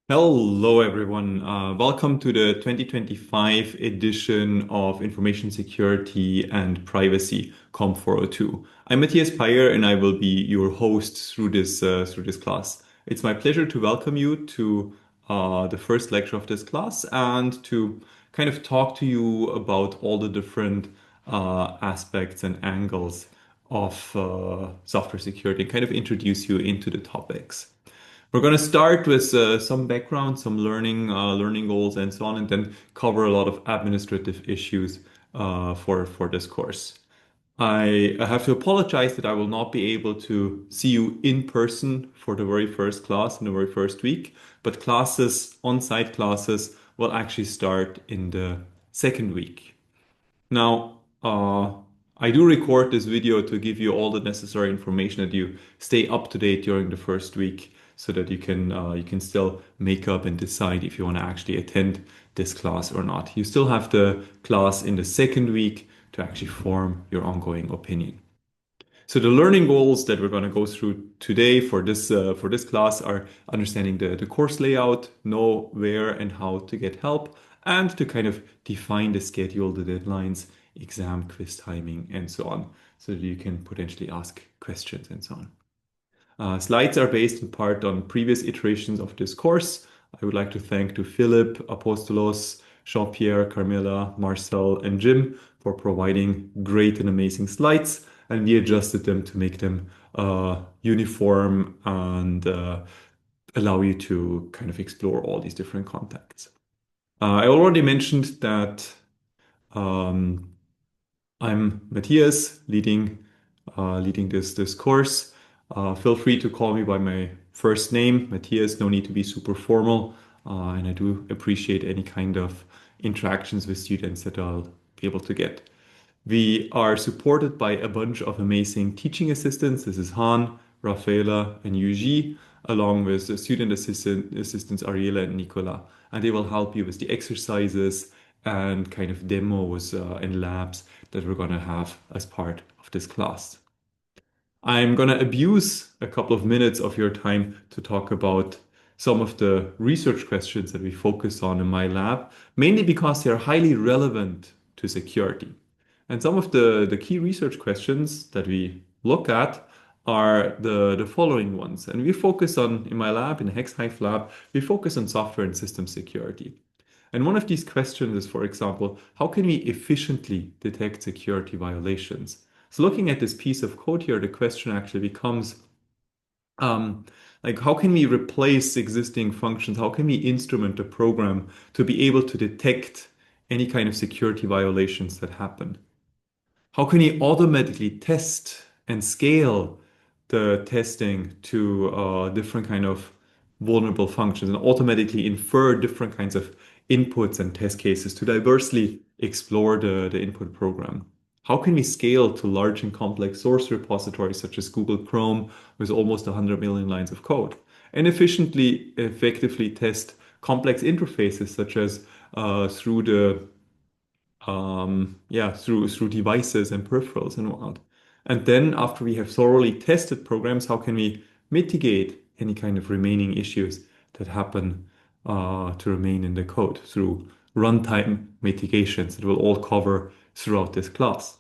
Hello, everyone. Welcome to the 2025 edition of Information Security and Privacy COM402. I'm Matthias Peyer, and I will be your host through this class. It's my pleasure to welcome you to the first lecture of this class and to kind of talk to you about all the different aspects and angles of software security and kind of introduce you into the topics. We're going to start with some background, some learning goals, and so on, and then cover a lot of administrative issues for this course. I have to apologize that I will not be able to see you in person for the very first class in the very first week, but classes, on-site classes, will actually start in the second week. Now, I do record this video to give you all the necessary information that you stay up to date during the first week so that you can still make up and decide if you want to actually attend this class or not. You still have the class in the second week to actually form your ongoing opinion. So the learning goals that we're going to go through today for this class are understanding the course layout, know where and how to get help, and to kind of define the schedule, the deadlines, exam, quiz timing, and so on, so that you can potentially ask questions and so on. Slides are based in part on previous iterations of this course. I would like to thank to Philip, Apostolos, Jean-Pierre, Carmela, Marcel, and Jim for providing great and amazing slides, and we adjusted them to make them uniform and allow you to kind of explore all these different contexts. I already mentioned that um, I'm Matthias, leading this course. Feel free to call me by my first name, Matthias. No need to be super formal, and I do appreciate any kind of interactions with students that I'll be able to get. We are supported by a bunch of amazing teaching assistants. This is Han, Rafaela, and Yuji, along with the student assistants Ariela and Nicola, and they will help you with the exercises and kind of demos and labs that we're going to have as part of this class. I'm going to abuse a couple of minutes of your time to talk about some of the research questions that we focus on in my lab, mainly because they are highly relevant to security. And some of the key research questions that we look at are the following ones. And we focus on, in my lab, in the HexHive lab, we focus on software and system security. And one of these questions is, for example, how can we efficiently detect security violations? So looking at this piece of code here, the question actually becomes, like, how can we replace existing functions? How can we instrument the program to be able to detect any kind of security violations that happen? How can we automatically test and scale the testing to different kind of vulnerable functions and automatically infer different kinds of inputs and test cases to diversely explore the input program? How can we scale to large and complex source repositories such as Google Chrome with almost 100 million lines of code and effectively test complex interfaces such as through the through devices and peripherals and whatnot. And then after we have thoroughly tested programs, how can we mitigate any kind of remaining issues that happen to remain in the code through runtime mitigations that we'll all cover throughout this class.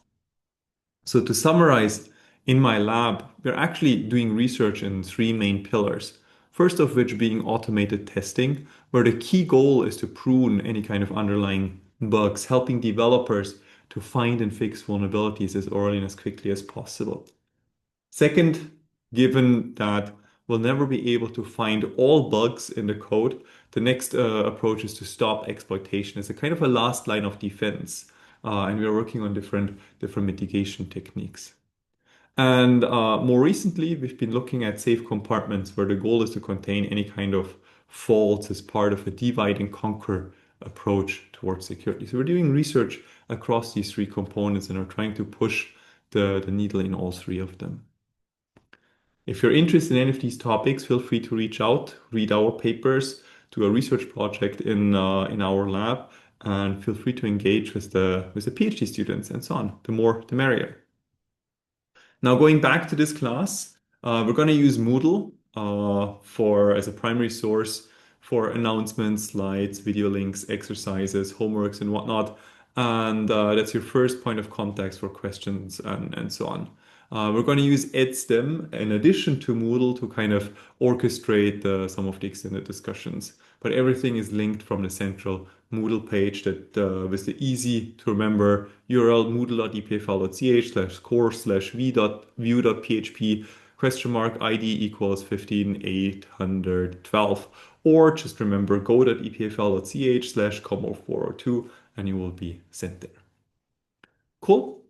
So to summarize, in my lab, we're actually doing research in three main pillars. First of which being automated testing, where the key goal is to prune any kind of underlying bugs, helping developers to find and fix vulnerabilities as early and as quickly as possible. Second, given that we'll never be able to find all bugs in the code, the next approach is to stop exploitation as a kind of a last line of defense. And we are working on different mitigation techniques. And more recently, we've been looking at safe compartments where the goal is to contain any kind of faults as part of a divide and conquer approach towards security. So we're doing research across these three components and are trying to push the needle in all three of them. If you're interested in any of these topics, feel free to reach out, read our papers, do a research project in our lab, and feel free to engage with the PhD students and so on. The more, the merrier. Now, going back to this class, we're going to use Moodle for as a primary source for announcements, slides, video links, exercises, homeworks, and whatnot. And that's your first point of contact for questions and so on. We're going to use EdStem in addition to Moodle to kind of orchestrate some of the extended discussions. But everything is linked from the central Moodle page that with the easy to remember URL moodle.epfile.ch/course/view.php !ID equals 15812. Or just remember go.epfile.ch/com402 and you will be sent there. Cool.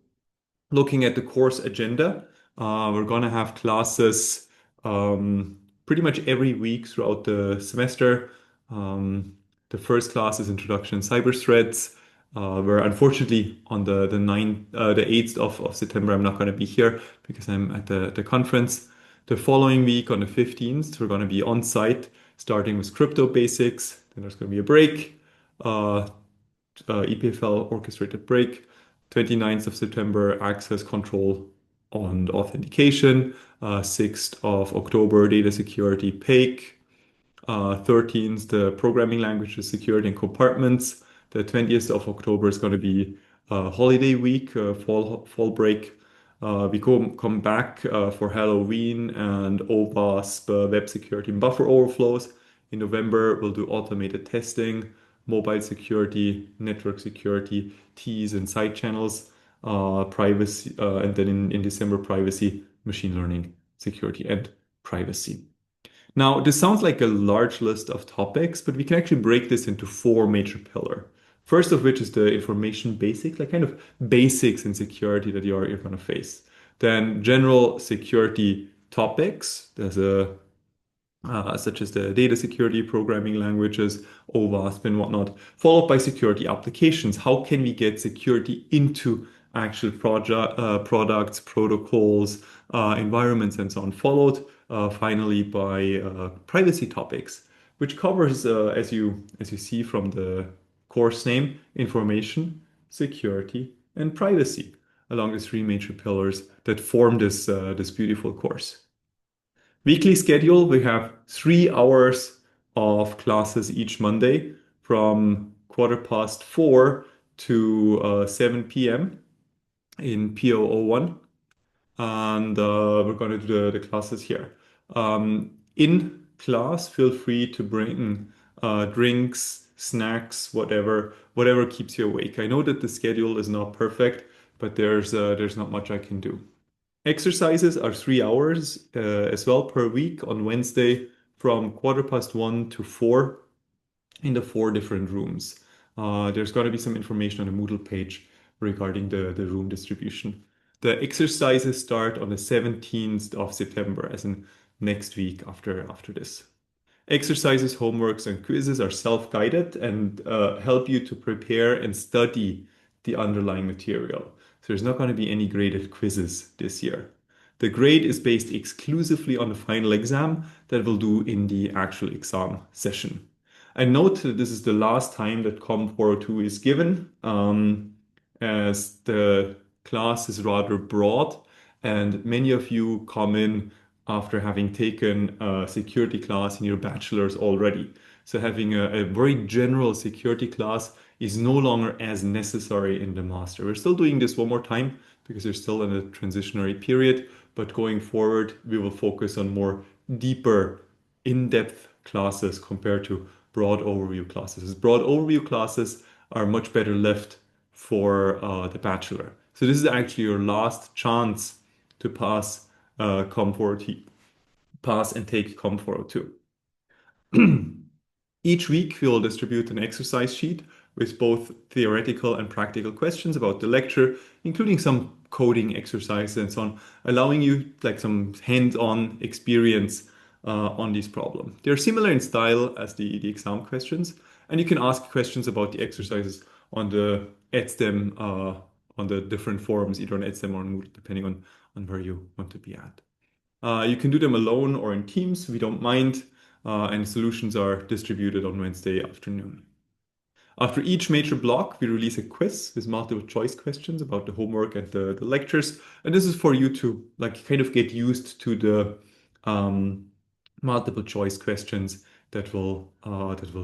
Looking at the course agenda, we're going to have classes pretty much every week throughout the semester. The first class is Introduction to Cyber Threats, where unfortunately on the 8th of September, I'm not going to be here because I'm at the conference. The following week on the 15th, we're going to be on site, starting with crypto basics. Then there's going to be a break. EPFL orchestrated break, 29th of September, access control and authentication, 6th of October, data security PAIC, 13th, the programming languages, security and compartments. The 20th of October is going to be holiday week, fall break. We come back for Halloween and OWASP, web security and buffer overflows. In November, we'll do automated testing, mobile security, network security, T's and side channels, privacy, and then in December, privacy, machine learning, security, and privacy. Now, this sounds like a large list of topics, but we can actually break this into four major pillars. First of which is the information basics, like kind of basics in security that you're going to face. Then general security topics. There's such as the data security, programming languages, OWASP and whatnot, followed by security applications. How can we get security into actual products, protocols, environments, and so on, followed finally by privacy topics, which covers, as you see from the course name, information, security, and privacy, along the three major pillars that form this beautiful course. Weekly schedule, we have 3 hours of classes each Monday from 4:15 to 7 p.m. in PO01. And we're going to do the classes here. In class, feel free to bring drinks, snacks, whatever keeps you awake. I know that the schedule is not perfect, but there's not much I can do. Exercises are 3 hours as well per week on Wednesday from 1:15 to 4 in the 4 different rooms. There's going to be some information on the Moodle page regarding the room distribution. The exercises start on the 17th of September, as in next week after this. Exercises, homeworks, and quizzes are self-guided and help you to prepare and study the underlying material. So there's not going to be any graded quizzes this year. The grade is based exclusively on the final exam that we'll do in the actual exam session. I note that this is the last time that COM402 is given, as the class is rather broad and many of you come in after having taken a security class in your bachelor's already. So having a very general security class is no longer as necessary in the master. We're still doing this one more time because we're still in a transitionary period, but going forward, we will focus on more deeper, in-depth classes compared to broad overview classes. Broad overview classes are much better left for the bachelor. So this is actually your last chance to pass COM402, pass and take COM402. Each week, we will distribute an exercise sheet with both theoretical and practical questions about the lecture, including some coding exercises and so on, allowing you like some hands-on experience on these problems. They're similar in style as the exam questions, and you can ask questions about the exercises on the EdStem, on the different forums, either on EdStem or on Moodle, depending on where you want to be at. You can do them alone or in teams, we don't mind, and solutions are distributed on Wednesday afternoon. After each major block, we release a quiz with multiple choice questions about the homework and the lectures. And this is for you to like kind of get used to the multiple choice questions that will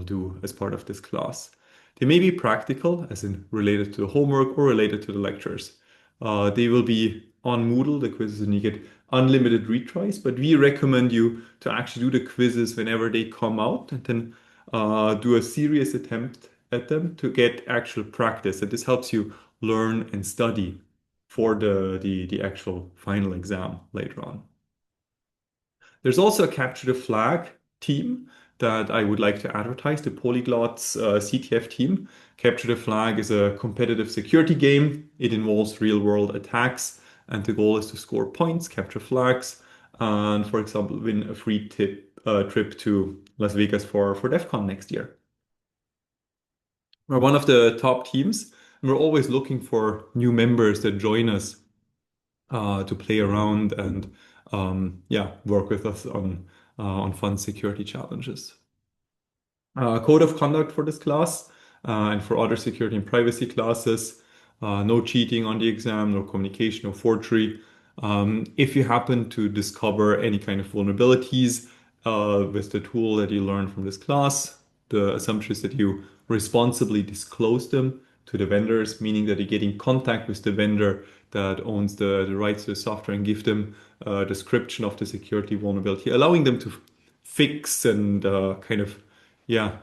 do as part of this class. They may be practical, as in related to the homework or related to the lectures. They will be on Moodle, the quizzes, and you get unlimited retries, but we recommend you to actually do the quizzes whenever they come out and then do a serious attempt at them to get actual practice. And this helps you learn and study for the actual final exam later on. There's also a Capture the Flag team that I would like to advertise, the Polyglots CTF team. Capture the Flag is a competitive security game. It involves real-world attacks, and the goal is to score points, capture flags, and, for example, win a free trip to Las Vegas for DEF CON next year. We're one of the top teams, and we're always looking for new members that join us to play around and yeah, work with us on fun security challenges. Code of conduct for this class and for other security and privacy classes. No cheating on the exam, no communication, no forgery. If you happen to discover any kind of vulnerabilities with the tool that you learned from this class, the assumption is that you responsibly disclose them to the vendors, meaning that you get in contact with the vendor that owns the rights to the software and give them a description of the security vulnerability, allowing them to fix and kind of, yeah,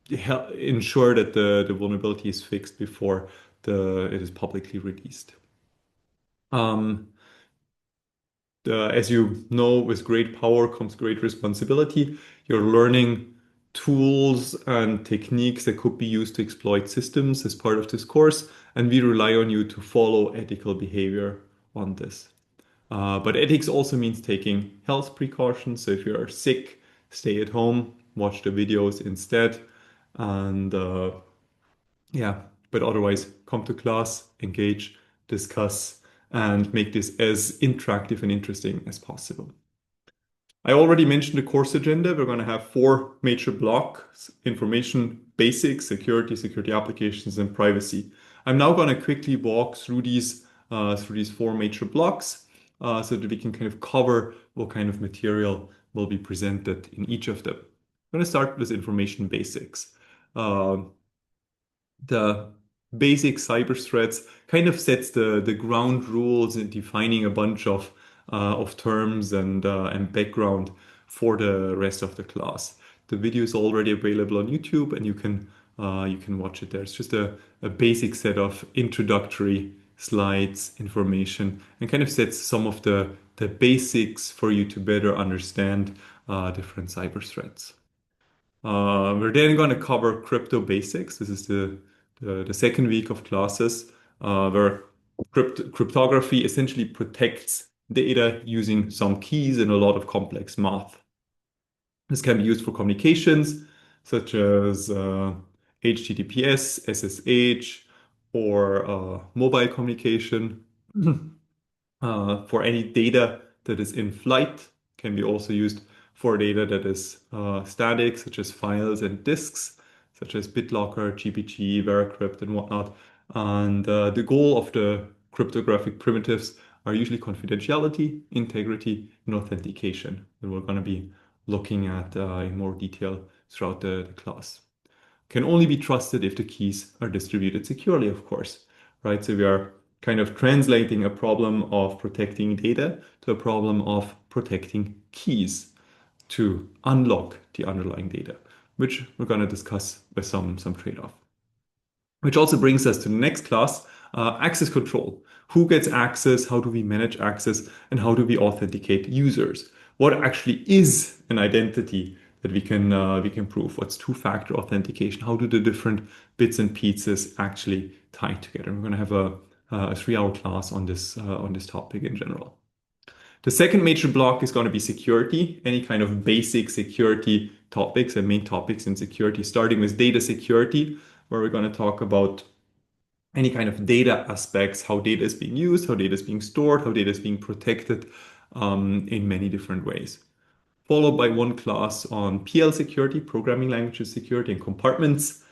ensure that the vulnerability is fixed before it is publicly released. Um, as you know, with great power comes great responsibility. You're learning tools and techniques that could be used to exploit systems as part of this course, and we rely on you to follow ethical behavior on this. But ethics also means taking health precautions. So if you're sick, stay at home, watch the videos instead, and yeah, but otherwise come to class, engage, discuss, and make this as interactive and interesting as possible. I already mentioned the course agenda. We're going to have four major blocks: information basics, security, security applications, and privacy. I'm now going to quickly walk through these four major blocks so that we can kind of cover what kind of material will be presented in each of them. I'm going to start with information basics. The basic cyber threats kind of sets the ground rules in defining a bunch of terms and background for the rest of the class. The video is already available on YouTube, and you can watch it there. It's just a basic set of introductory slides, information, and kind of sets some of the basics for you to better understand different cyber threats. We're then going to cover crypto basics. This is the second week of classes where cryptography essentially protects data using some keys and a lot of complex math. This can be used for communications such as HTTPS, SSH, or mobile communication. For any data that is in flight, can be also used for data that is static, such as files and disks, such as BitLocker, GPG, Veracrypt, and whatnot. And the goal of the cryptographic primitives are usually confidentiality, integrity, and authentication that we're going to be looking at in more detail throughout the class. Can only be trusted if the keys are distributed securely, of course, right? So we are kind of translating a problem of protecting data to a problem of protecting keys to unlock the underlying data, which we're going to discuss with some trade-off. Which also brings us to the next class, access control. Who gets access? How do we manage access? And how do we authenticate users? What actually is an identity that we can prove? What's two-factor authentication? How do the different bits and pieces actually tie together? We're going to have a 3-hour class on this topic in general. The second major block is going to be security, any kind of basic security topics and main topics in security, starting with data security, where we're going to talk about any kind of data aspects, how data is being used, how data is being stored, how data is being protected in many different ways. Followed by one class on PL security, programming languages security, and compartments,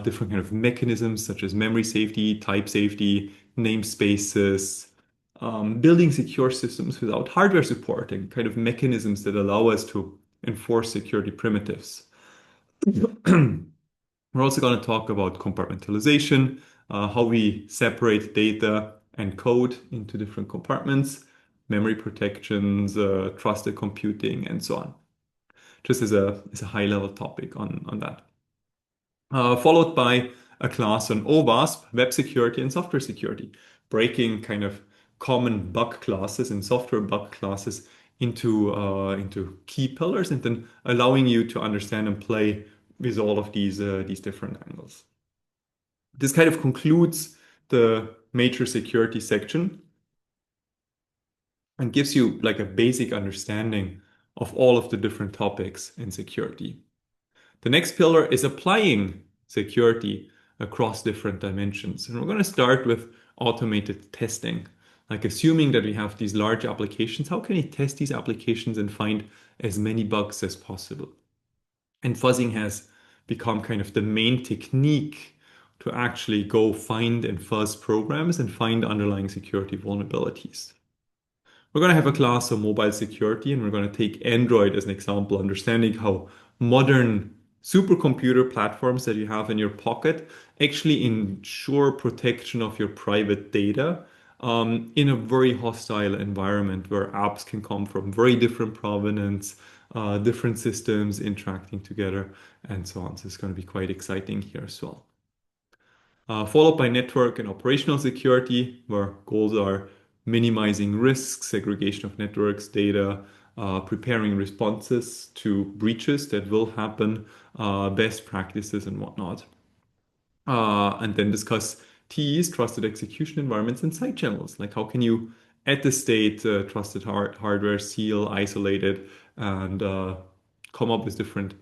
different kind of mechanisms such as memory safety, type safety, namespaces, building secure systems without hardware support, and kind of mechanisms that allow us to enforce security primitives. We're also going to talk about compartmentalization, how we separate data and code into different compartments, memory protections, trusted computing, and so on. Just as a high level topic on that. Followed by a class on OWASP, web security and software security, breaking kind of common bug classes and software bug classes into key pillars, and then allowing you to understand and play with all of these different angles. This kind of concludes the major security section and gives you like a basic understanding of all of the different topics in security. The next pillar is applying security across different dimensions. And we're going to start with automated testing. Like assuming that we have these large applications, how can we test these applications and find as many bugs as possible? And fuzzing has become kind of the main technique to actually go find and fuzz programs and find underlying security vulnerabilities. We're going to have a class on mobile security, and we're going to take Android as an example, understanding how modern supercomputer platforms that you have in your pocket actually ensure protection of your private data in a very hostile environment where apps can come from very different provenance, different systems interacting together, and so on. So it's going to be quite exciting here as well. Followed by network and operational security, where goals are minimizing risks, segregation of networks, data, preparing responses to breaches that will happen, best practices and whatnot. And then discuss TEs, trusted execution environments, and side channels. Like how can you attestate trusted hardware, seal, isolate it, and come up with different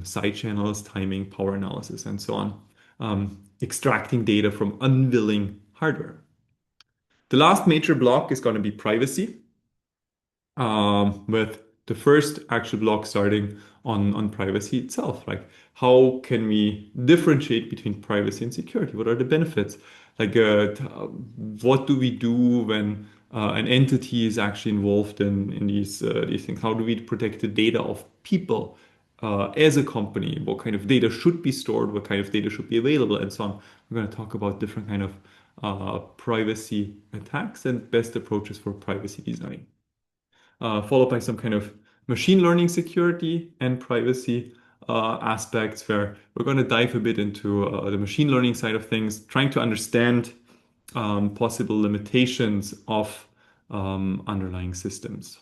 side channels, timing, power analysis, and so on. Extracting data from unwilling hardware. The last major block is going to be privacy, with the first actual block starting on privacy itself. Like, how can we differentiate between privacy and security? What are the benefits? Like, what do we do when an entity is actually involved in these things? How do we protect the data of people as a company? What kind of data should be stored? What kind of data should be available? And so on. We're going to talk about different kind of privacy attacks and best approaches for privacy design. Followed by some kind of machine learning security and privacy aspects, where we're going to dive a bit into the machine learning side of things, trying to understand possible limitations of underlying systems.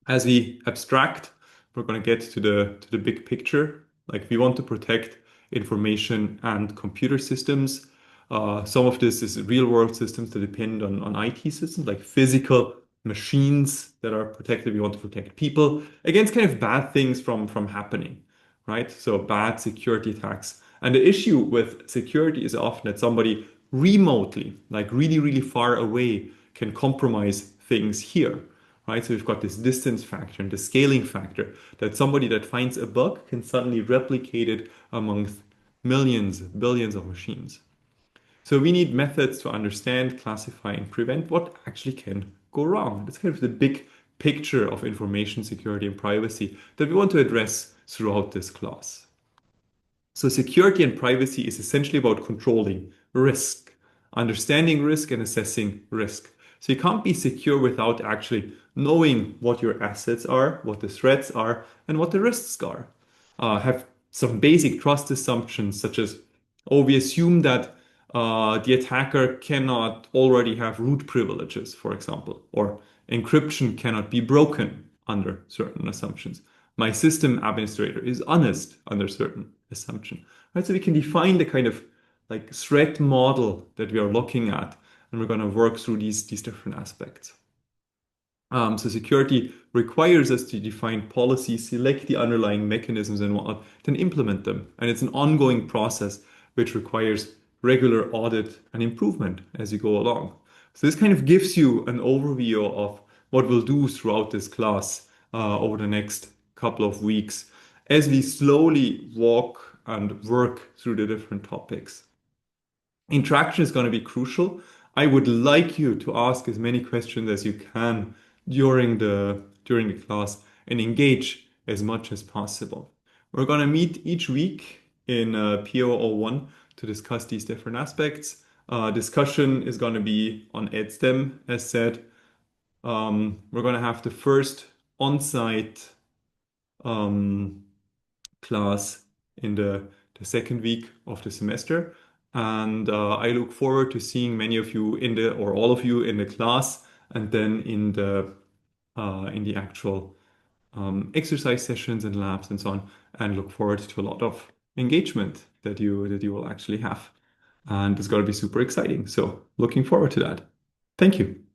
As we abstract, we're going to get to the big picture. Like, we want to protect information and computer systems. Some of this is real world systems that depend on IT systems, like physical machines that are protected. We want to protect people against kind of bad things from happening, right? So bad security attacks. And the issue with security is often that somebody remotely, like really, really far away, can compromise things here, right? So we've got this distance factor and the scaling factor, that somebody that finds a bug can suddenly replicate it amongst millions, billions of machines. So we need methods to understand, classify, and prevent what actually can go wrong. That's kind of the big picture of information security and privacy that we want to address throughout this class. So security and privacy is essentially about controlling risk, understanding risk and assessing risk. So you can't be secure without actually knowing what your assets are, what the threats are, and what the risks are. Have some basic trust assumptions, such as, oh, we assume that the attacker cannot already have root privileges, for example, or encryption cannot be broken under certain assumptions. My system administrator is honest under certain assumption, right? So we can define the kind of like threat model that we are looking at, and we're going to work through these different aspects. So security requires us to define policies, select the underlying mechanisms and whatnot, then implement them. And it's an ongoing process which requires regular audit and improvement as you go along. So this kind of gives you an overview of what we'll do throughout this class over the next couple of weeks as we slowly walk and work through the different topics. Interaction is going to be crucial. I would like you to ask as many questions as you can during the class and engage as much as possible. We're going to meet each week in PO01 to discuss these different aspects. Discussion is going to be on EdSTEM, as said. We're going to have the first on-site um, class in the second week of the semester. And I look forward to seeing many of you in the, or all of you in the class, and then in the actual exercise sessions and labs and so on, and look forward to a lot of engagement that you will actually have. And it's going to be super exciting. So looking forward to that. Thank you.